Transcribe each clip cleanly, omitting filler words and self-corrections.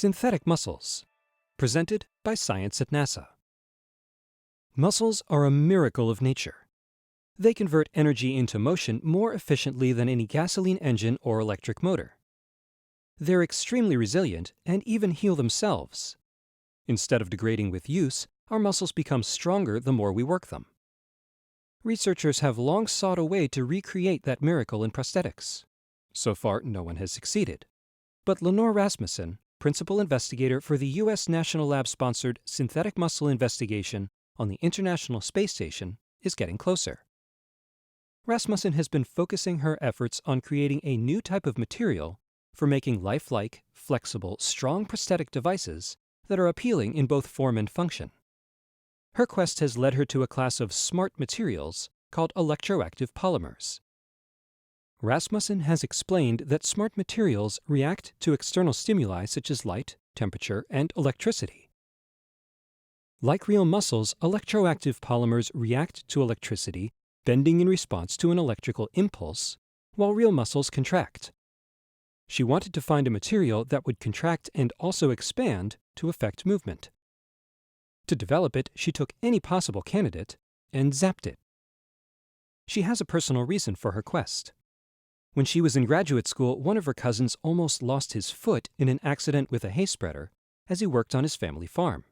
Synthetic muscles, presented by Science at NASA. Muscles are a miracle of nature. They convert energy into motion more efficiently than any gasoline engine or electric motor. They're extremely resilient and even heal themselves. Instead of degrading with use, our muscles become stronger the more we work them. Researchers have long sought a way to recreate that miracle in prosthetics. So far, no one has succeeded. But Lenore Rasmussen, principal investigator for the U.S. National Lab-sponsored synthetic muscle investigation on the International Space Station, is getting closer. Rasmussen has been focusing her efforts on creating a new type of material for making lifelike, flexible, strong prosthetic devices that are appealing in both form and function. Her quest has led her to a class of smart materials called electroactive polymers. Rasmussen has explained that smart materials react to external stimuli such as light, temperature, and electricity. Like real muscles, electroactive polymers react to electricity, bending in response to an electrical impulse, while real muscles contract. She wanted to find a material that would contract and also expand to affect movement. To develop it, she took any possible candidate and zapped it. She has a personal reason for her quest. When she was in graduate school, one of her cousins almost lost his foot in an accident with a hay spreader as he worked on his family farm.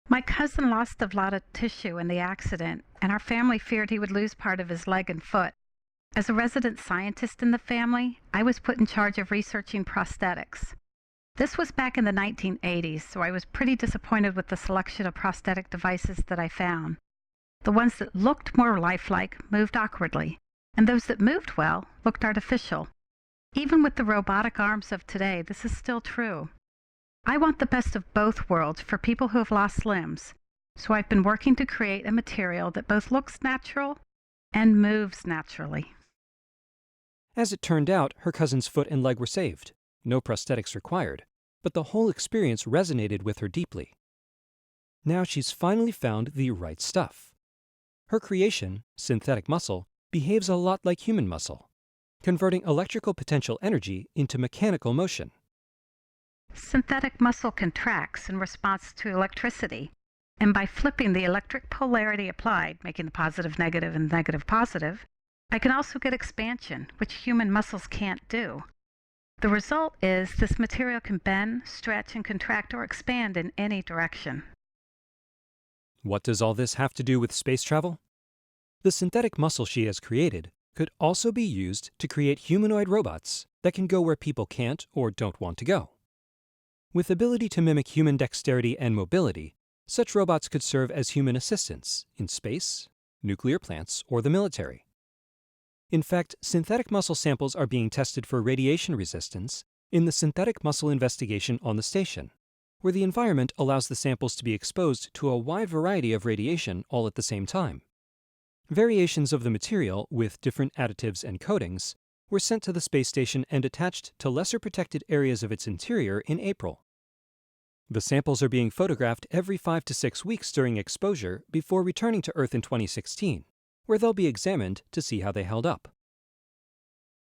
My cousin lost a lot of tissue in the accident, and our family feared he would lose part of his leg and foot. As a resident scientist in the family, I was put in charge of researching prosthetics. This was back in the 1980s, so I was pretty disappointed with the selection of prosthetic devices that I found. The ones that looked more lifelike moved awkwardly, and those that moved well looked artificial. Even with the robotic arms of today, this is still true. I want the best of both worlds for people who have lost limbs, so I've been working to create a material that both looks natural and moves naturally. As it turned out, her cousin's foot and leg were saved. No prosthetics required, but the whole experience resonated with her deeply. Now she's finally found the right stuff. Her creation, synthetic muscle, behaves a lot like human muscle, converting electrical potential energy into mechanical motion. Synthetic muscle contracts in response to electricity, and by flipping the electric polarity applied, making the positive negative and negative positive, I can also get expansion, which human muscles can't do. The result is this material can bend, stretch, and contract or expand in any direction. What does all this have to do with space travel? The synthetic muscle she has created could also be used to create humanoid robots that can go where people can't or don't want to go. With ability to mimic human dexterity and mobility, such robots could serve as human assistants in space, nuclear plants, or the military. In fact, synthetic muscle samples are being tested for radiation resistance in the synthetic muscle investigation on the station, where the environment allows the samples to be exposed to a wide variety of radiation all at the same time. Variations of the material, with different additives and coatings, were sent to the space station and attached to lesser protected areas of its interior in April. The samples are being photographed every 5 to 6 weeks during exposure before returning to Earth in 2016, where they'll be examined to see how they held up.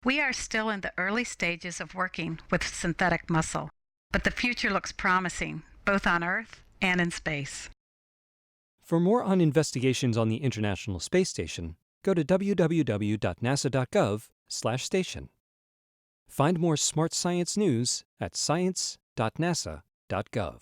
We are still in the early stages of working with synthetic muscle, but the future looks promising, both on Earth and in space. For more on investigations on the International Space Station, go to www.nasa.gov/station. Find more smart science news at science.nasa.gov.